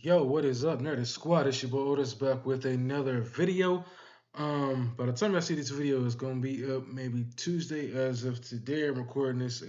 Yo, what is up, Nerd Squad? It's your boy Otis back with another video. By the time I see this video, it's gonna be up maybe Tuesday. As of today, I'm recording this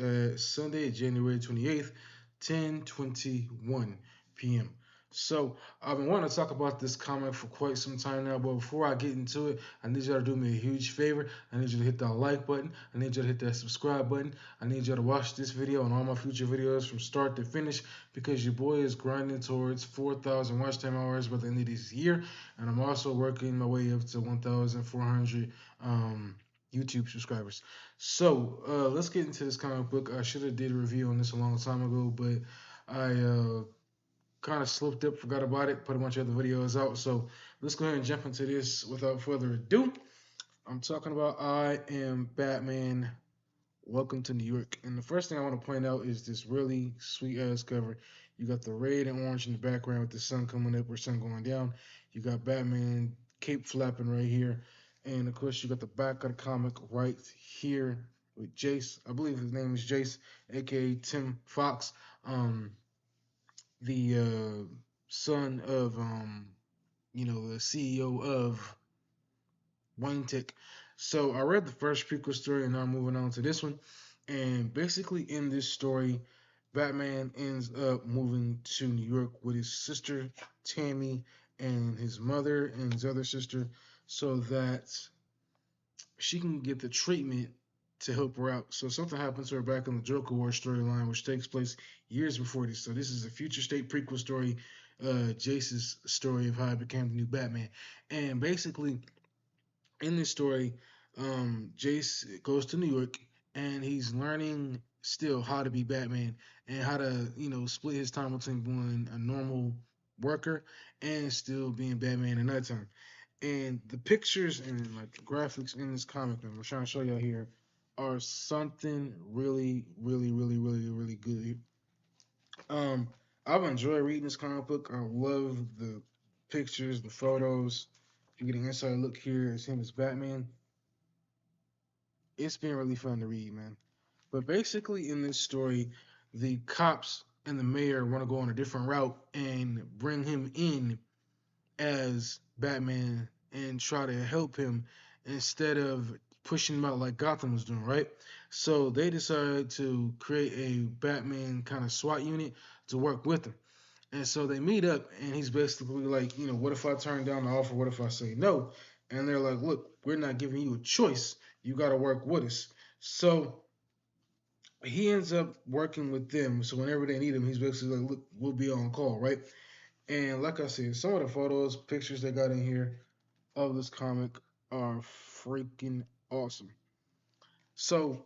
Sunday, January 28th, 10:21 p.m. So I've been wanting to talk about this comic for quite some time now, but before I get into it, I need y'all to do me a huge favor. I need you to hit that like button. I need you to hit that subscribe button. I need you to watch this video and all my future videos from start to finish because your boy is grinding towards 4,000 watch time hours by the end of this year, and I'm also working my way up to 1,400 YouTube subscribers. So let's get into this comic book. I should have did a review on this a long time ago, but I kind of slipped up, forgot about it, put a bunch of other videos out. So let's go ahead and jump into this without further ado. I'm talking about I Am Batman. Welcome to New York. And the first thing I want to point out is this really sweet ass cover. You got the red and orange in the background with the sun coming up or sun going down. You got Batman cape flapping right here. And of course, you got the back of the comic right here with Jace. I believe his name is Jace, aka Tim Fox, um, the son of the CEO of Wayne Tech. So I read the first prequel story, and now I'm moving on to this one. And basically, in this story, Batman ends up moving to New York with his sister Tammy and his mother and his other sister, so that she can get the treatment to help her out. So something happens to her back in the Joker War storyline, which takes place years before this. So this is a future state prequel story, Jace's story of how he became the new Batman, and basically in this story, Jace goes to New York and he's learning still how to be Batman and how to, split his time between being a normal worker and still being Batman at nighttime. And the pictures and like the graphics in this comic that I'm trying to show y'all here are something really, really, really, really, really good. Um, I've enjoyed reading this comic book. I love the pictures, the photos. You get an inside look here as him as Batman. It's been really fun to read, man. But basically, in this story, the cops and the mayor want to go on a different route and bring him in as Batman and try to help him instead of pushing him out like Gotham was doing, right? So they decide to create a Batman kind of SWAT unit to work with him. And so they meet up, and he's basically like, what if I turn down the offer? What if I say no? And they're like, look, we're not giving you a choice. You got to work with us. So he ends up working with them. So whenever they need him, he's basically like, look, we'll be on call, right? And like I said, some of the photos, pictures they got in here of this comic are freaking awesome. So,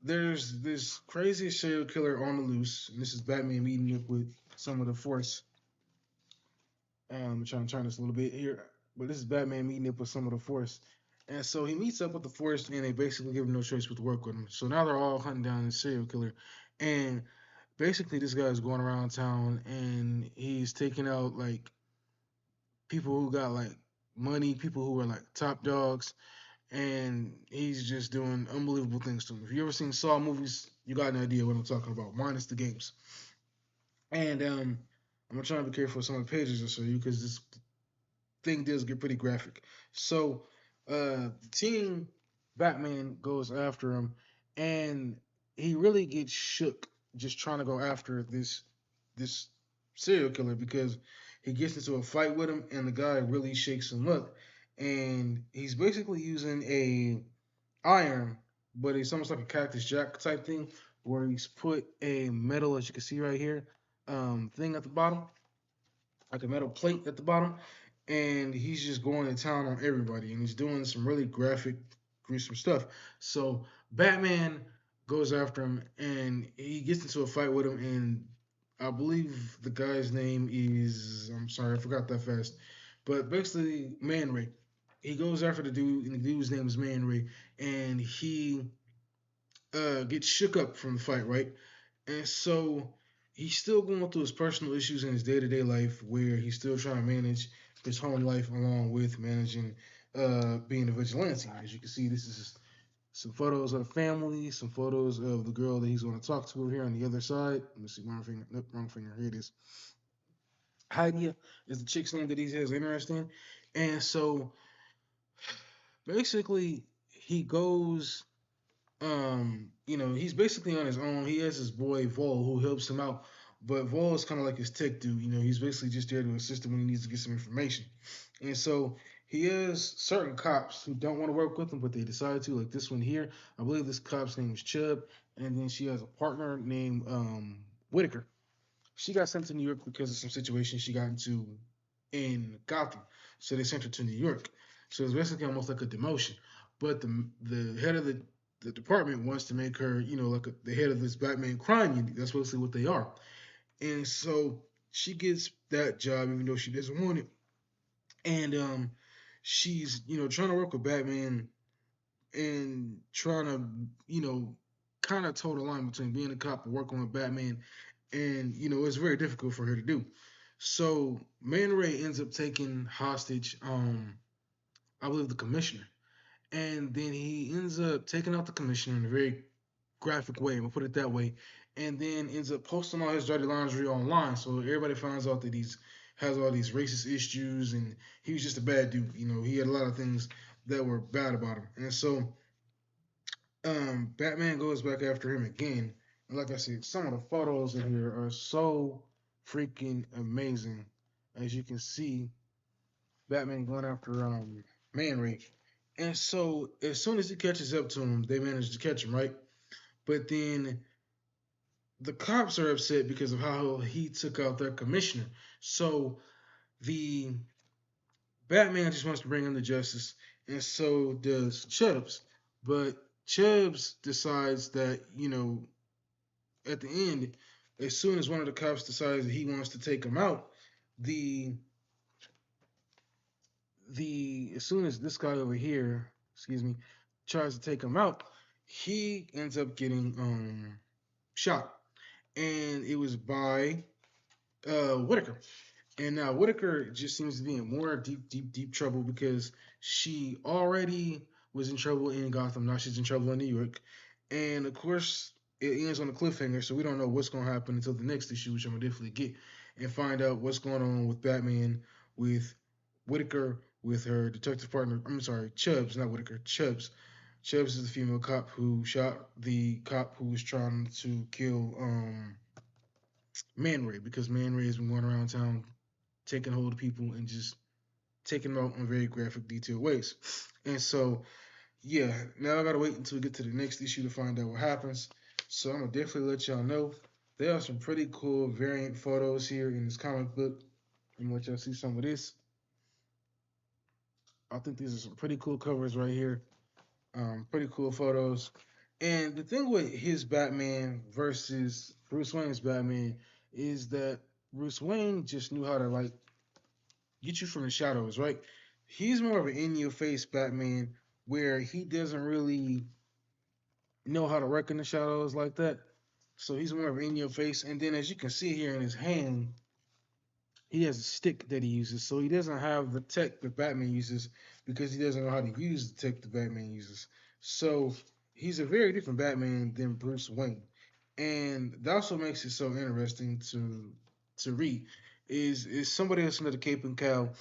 there's this crazy serial killer on the loose, and this is Batman meeting up with some of the force. I'm trying to turn this a little bit here, but this is Batman meeting up with some of the force. And so he meets up with the force, and they basically give him no choice but to work with him. So now they're all hunting down this serial killer, and basically this guy's going around town, and he's taking out like people who got like money, people who are like top dogs, and he's just doing unbelievable things to them. If you ever seen Saw movies, you got an idea what I'm talking about, minus the games. And I'm gonna try to be careful with some of the pages I show you because this thing does get pretty graphic. So, Team Batman goes after him, and he really gets shook just trying to go after this serial killer because he gets into a fight with him, and the guy really shakes him up, and he's basically using a iron, but it's almost like a cactus jack type thing where he's put a metal, as you can see right here, thing at the bottom, like a metal plate at the bottom, and he's just going to town on everybody, and he's doing some really graphic, gruesome stuff. So Batman goes after him, and he gets into a fight with him, and I believe the guy's name is, I'm sorry, I forgot that fast, but basically Man Ray. He goes after the dude, and the dude's name is Man Ray, and he gets shook up from the fight, right? And so he's still going through his personal issues in his day to day life where he's still trying to manage his home life along with managing being a vigilante. As you can see, this is some photos of the family, some photos of the girl that he's going to talk to here on the other side. Let me see, wrong finger, nope, wrong finger, here it is. Hydia is the chick's name that he has interest in. And so basically he goes he's basically on his own. He has his boy Vol who helps him out. But Vol is kind of like his tech dude. He's basically just there to assist him when he needs to get some information. And so he has certain cops who don't want to work with him, but they decide to, like this one here. I believe this cop's name is Chubb. And then she has a partner named Whitaker. She got sent to New York because of some situation she got into in Gotham. So they sent her to New York. So it's basically almost like a demotion. But the head of the department wants to make her, like the head of this Batman crime unit. That's basically what they are. And so she gets that job even though she doesn't want it. And she's, trying to work with Batman and trying to, kind of toe the line between being a cop and working with Batman. And, it's very difficult for her to do. So Man Ray ends up taking hostage, I believe the commissioner. And then he ends up taking out the commissioner in a very graphic way, we'll put it that way, and then ends up posting all his dirty laundry online. So everybody finds out that he's has all these racist issues and he was just a bad dude. He had a lot of things that were bad about him. And so Batman goes back after him again. And like I said, some of the photos in here are so freaking amazing. As you can see, Batman going after Man Ray. And so as soon as he catches up to him, they manage to catch him, right? But then the cops are upset because of how he took out their commissioner. So the Batman just wants to bring him to justice, and so does Chubbs. But Chubbs decides that, at the end, as soon as one of the cops decides that he wants to take him out, the the as soon as this guy over here, excuse me, tries to take him out, he ends up getting shot, and it was by Whitaker. And now Whitaker just seems to be in more deep trouble because she already was in trouble in Gotham. Now she's in trouble in New York. And of course, it ends on a cliffhanger, so we don't know what's going to happen until the next issue, which I'm going to definitely get and find out what's going on with Batman, with Whitaker, with her detective partner. I'm sorry, Chubbs, not Whitaker, Chubbs. Chubbs is the female cop who shot the cop who was trying to kill Man Ray because Man Ray has been going around town taking hold of people and just taking them out in very graphic, detailed ways. And so, yeah, now I gotta wait until we get to the next issue to find out what happens. So I'm gonna definitely let y'all know. There are some pretty cool variant photos here in this comic book. I'm gonna let y'all see some of this. I think these are some pretty cool covers right here. Pretty cool photos. And the thing with his Batman versus Bruce Wayne's Batman is that Bruce Wayne just knew how to like get you from the shadows, right? He's more of an in your face Batman where he doesn't really know how to work in the shadows like that. So he's more of an in your face. And then as you can see here in his hand, he has a stick that he uses. So he doesn't have the tech that Batman uses because he doesn't know how to use the tech that Batman uses. So he's a very different Batman than Bruce Wayne. And that also makes it so interesting to read. Is somebody else under the cape and cowl.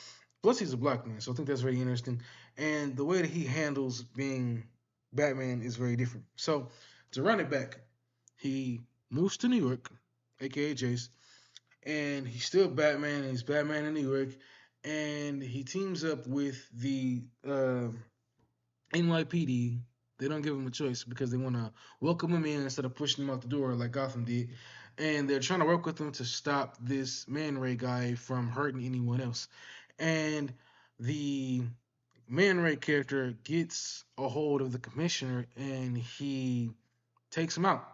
Plus he's a black man, so I think that's very interesting. And the way that he handles being Batman is very different. So to run it back, he moves to New York, aka Jace, and he's still Batman, and he's Batman in New York, and he teams up with the NYPD. They don't give him a choice because they want to welcome him in instead of pushing him out the door like Gotham did. And they're trying to work with him to stop this Man Ray guy from hurting anyone else. And the Man Ray character gets a hold of the commissioner and he takes him out.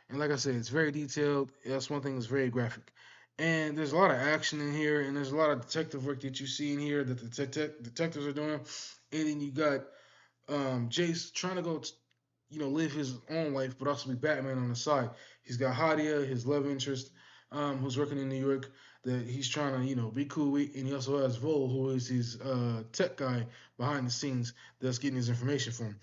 And like I said, it's very detailed. That's one thing that's very graphic. And there's a lot of action in here, and there's a lot of detective work that you see in here that the detectives are doing. And then you got Jace trying to go, live his own life, but also be Batman on the side. He's got Hadia, his love interest, who's working in New York, that he's trying to, be cool with, and he also has Vol, who is his tech guy behind the scenes that's getting his information from.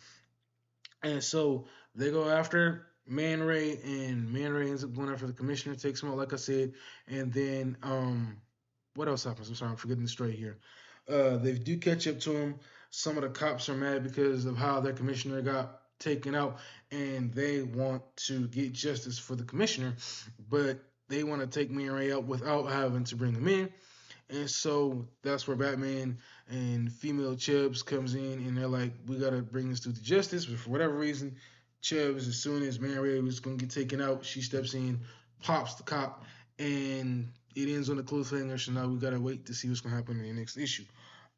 And so they go after Man Ray, and Man Ray ends up going after the commissioner, takes him out, like I said, and then what else happens? I'm sorry, I'm forgetting the story here. They do catch up to him. Some of the cops are mad because of how their commissioner got taken out, and they want to get justice for the commissioner, but they want to take Mia Ray out without having to bring him in. And so that's where Batman and female Chubbs comes in, and they're like, "We gotta bring this dude to justice." But for whatever reason, Chubbs, as soon as Mary was gonna get taken out, she steps in, pops the cop, and it ends on a cliffhanger. So now we gotta wait to see what's gonna happen in the next issue.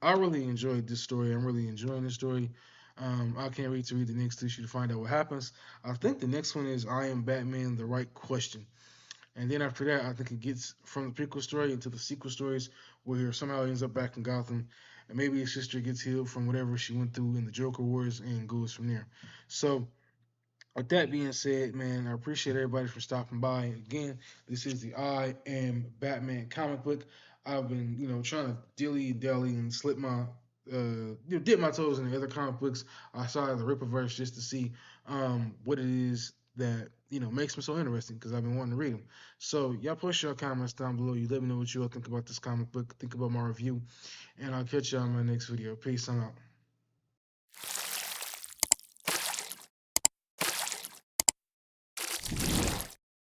I really enjoyed this story. I'm really enjoying this story. I can't wait to read the next issue to find out what happens. I think the next one is I Am Batman: The Right Question. And then after that, I think it gets from the prequel story into the sequel stories where somehow he ends up back in Gotham. And maybe his sister gets healed from whatever she went through in the Joker Wars and goes from there. So, with that being said, man, I appreciate everybody for stopping by. Again, this is the I Am Batman comic book. I've been, trying to dilly dally and slip my, dip my toes in the other comic books outside of the Rippaverse just to see what it is that makes them so interesting because I've been wanting to read them. So y'all post your comments down below. You let me know what you all think about this comic book, think about my review, and I'll catch y'all in my next video. Peace. I'm out.